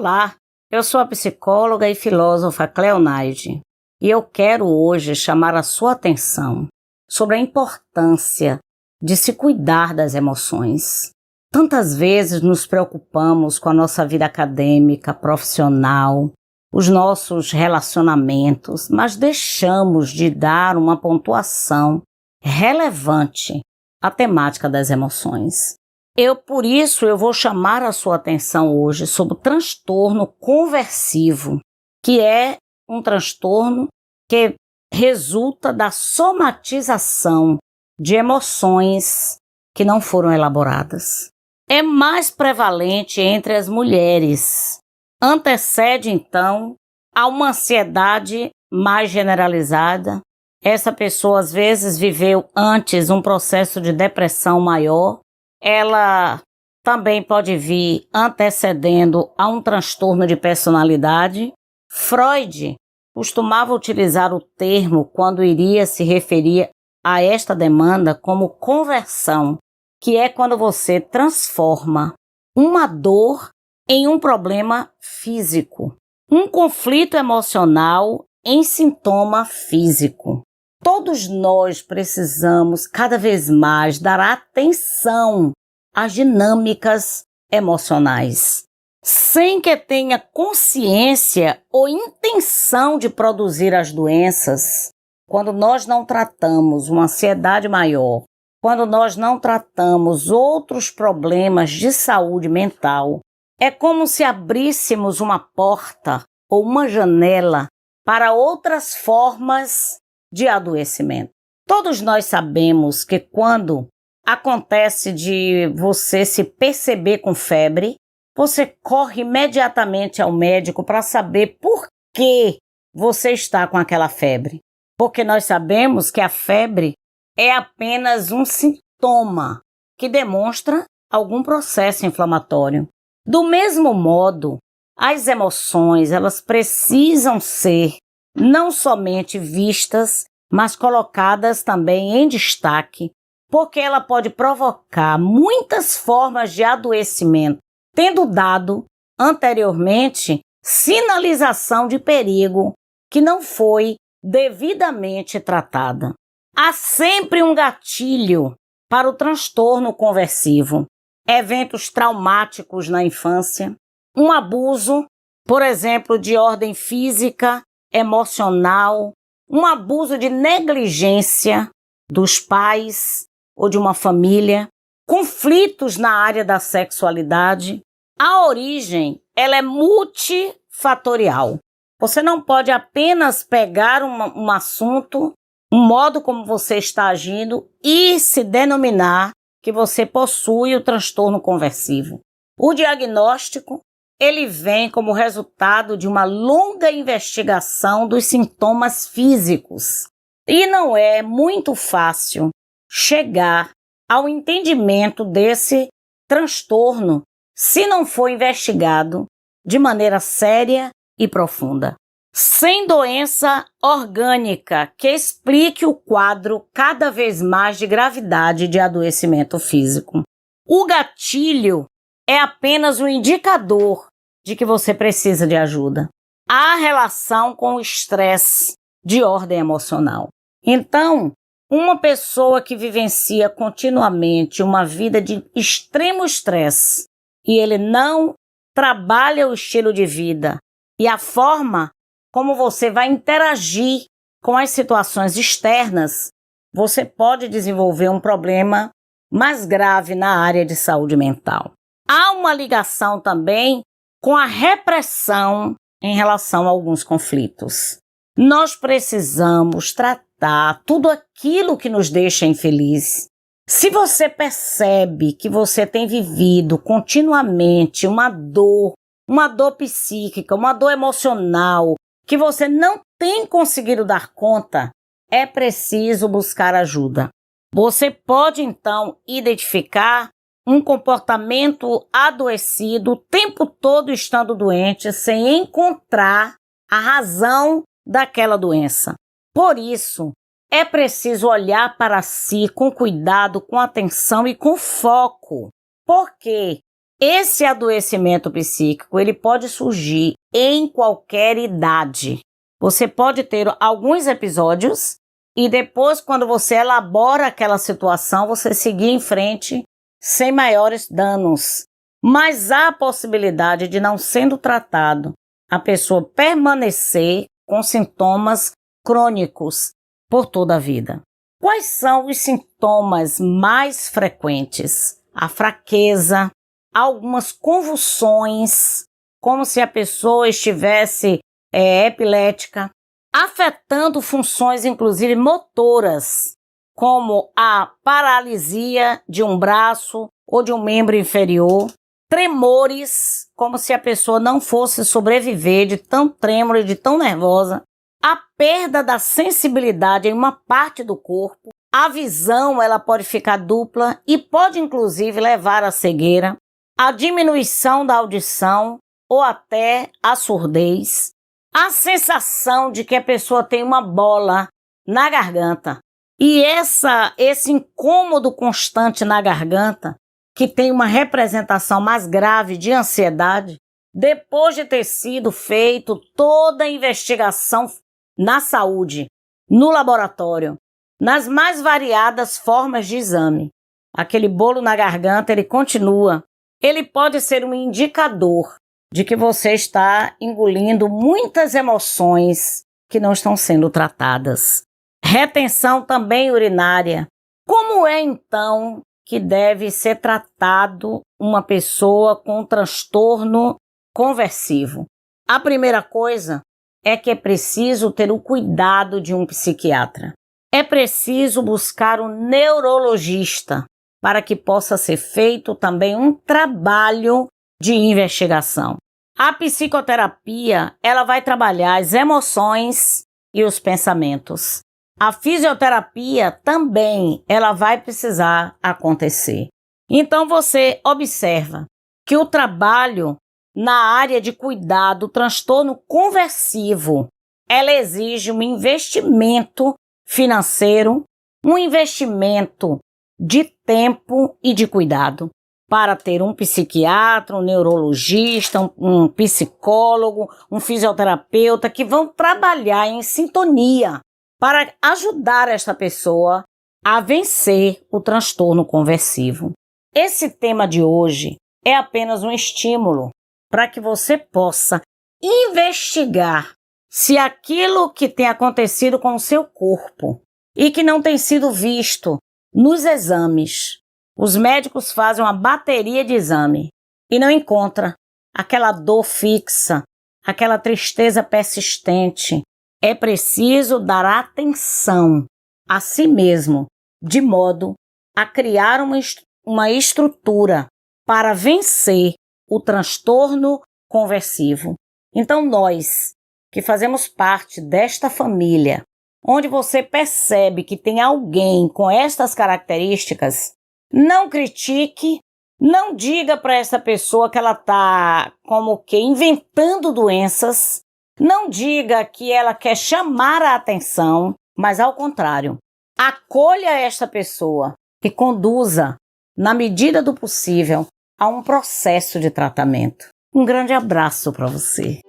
Olá, eu sou a psicóloga e filósofa Cleonaide e eu quero hoje chamar a sua atenção sobre a importância de se cuidar das emoções. Tantas vezes nos preocupamos com a nossa vida acadêmica, profissional, os nossos relacionamentos, mas deixamos de dar uma pontuação relevante à temática das emoções. Por isso, eu vou chamar a sua atenção hoje sobre o transtorno conversivo, que é um transtorno que resulta da somatização de emoções que não foram elaboradas. É mais prevalente entre as mulheres. Antecede, então, a uma ansiedade mais generalizada. Essa pessoa, às vezes, viveu antes um processo de depressão maior. Ela também pode vir antecedendo a um transtorno de personalidade. Freud costumava utilizar o termo quando iria se referir a esta demanda como conversão, que é quando você transforma uma dor em um problema físico, um conflito emocional em sintoma físico. Todos nós precisamos cada vez mais dar atenção às dinâmicas emocionais, sem que tenha consciência ou intenção de produzir as doenças. Quando nós não tratamos uma ansiedade maior, quando nós não tratamos outros problemas de saúde mental, é como se abríssemos uma porta ou uma janela para outras formas de adoecimento. Todos nós sabemos que quando acontece de você se perceber com febre, você corre imediatamente ao médico para saber por que você está com aquela febre. Porque nós sabemos que a febre é apenas um sintoma que demonstra algum processo inflamatório. Do mesmo modo, as emoções, elas precisam ser não somente vistas, mas colocadas também em destaque, porque ela pode provocar muitas formas de adoecimento, tendo dado anteriormente sinalização de perigo que não foi devidamente tratada. Há sempre um gatilho para o transtorno conversivo. Eventos traumáticos na infância, um abuso, por exemplo, de ordem física, emocional, um abuso de negligência dos pais ou de uma família, conflitos na área da sexualidade. A origem, ela é multifatorial. Você não pode apenas pegar um assunto, um modo como você está agindo e se denominar que você possui o transtorno conversivo. O diagnóstico, ele vem como resultado de uma longa investigação dos sintomas físicos. E não é muito fácil chegar ao entendimento desse transtorno se não for investigado de maneira séria e profunda. Sem doença orgânica que explique o quadro cada vez mais de gravidade de adoecimento físico. O gatilho é apenas um indicador de que você precisa de ajuda. Há relação com o estresse de ordem emocional. Então, uma pessoa que vivencia continuamente uma vida de extremo estresse e ele não trabalha o estilo de vida e a forma como você vai interagir com as situações externas, você pode desenvolver um problema mais grave na área de saúde mental. Há uma ligação também com a repressão em relação a alguns conflitos. Nós precisamos tratar tudo aquilo que nos deixa infeliz. Se você percebe que você tem vivido continuamente uma dor psíquica, uma dor emocional, que você não tem conseguido dar conta, é preciso buscar ajuda. Você pode, então, identificar um comportamento adoecido o tempo todo estando doente, sem encontrar a razão daquela doença. Por isso, é preciso olhar para si com cuidado, com atenção e com foco. Porque Esse adoecimento psíquico, ele pode surgir em qualquer idade. Você pode ter alguns episódios e depois, quando você elabora aquela situação, você seguir em frente sem maiores danos. Mas há a possibilidade de, não sendo tratado, a pessoa permanecer com sintomas crônicos por toda a vida. Quais são os sintomas mais frequentes? A fraqueza, algumas convulsões, como se a pessoa estivesse epilética, afetando funções inclusive motoras, como a paralisia de um braço ou de um membro inferior, tremores, como se a pessoa não fosse sobreviver de tão trêmula e de tão nervosa, a perda da sensibilidade em uma parte do corpo, a visão ela pode ficar dupla e pode inclusive levar à cegueira, a diminuição da audição ou até a surdez, a sensação de que a pessoa tem uma bola na garganta. E esse incômodo constante na garganta, que tem uma representação mais grave de ansiedade, depois de ter sido feito toda a investigação na saúde, no laboratório, nas mais variadas formas de exame. Aquele bolo na garganta, ele continua. Ele pode ser um indicador de que você está engolindo muitas emoções que não estão sendo tratadas. Retenção também urinária. Como é, então, que deve ser tratado uma pessoa com transtorno conversivo? A primeira coisa é que é preciso ter o cuidado de um psiquiatra. É preciso buscar um neurologista para que possa ser feito também um trabalho de investigação. A psicoterapia, ela vai trabalhar as emoções e os pensamentos. A fisioterapia também, ela vai precisar acontecer. Então você observa que o trabalho na área de cuidado do transtorno conversivo, ela exige um investimento financeiro, um investimento de tempo e de cuidado para ter um psiquiatra, um neurologista, um psicólogo, um fisioterapeuta que vão trabalhar em sintonia para ajudar esta pessoa a vencer o transtorno conversivo. Esse tema de hoje é apenas um estímulo para que você possa investigar se aquilo que tem acontecido com o seu corpo e que não tem sido visto nos exames. Os médicos fazem uma bateria de exame e não encontram aquela dor fixa, aquela tristeza persistente. É preciso dar atenção a si mesmo, de modo a criar uma estrutura para vencer o transtorno conversivo. Então nós, que fazemos parte desta família, onde você percebe que tem alguém com estas características, não critique, não diga para essa pessoa que ela está como que inventando doenças, não diga que ela quer chamar a atenção, mas ao contrário, acolha esta pessoa e conduza, na medida do possível, a um processo de tratamento. Um grande abraço para você.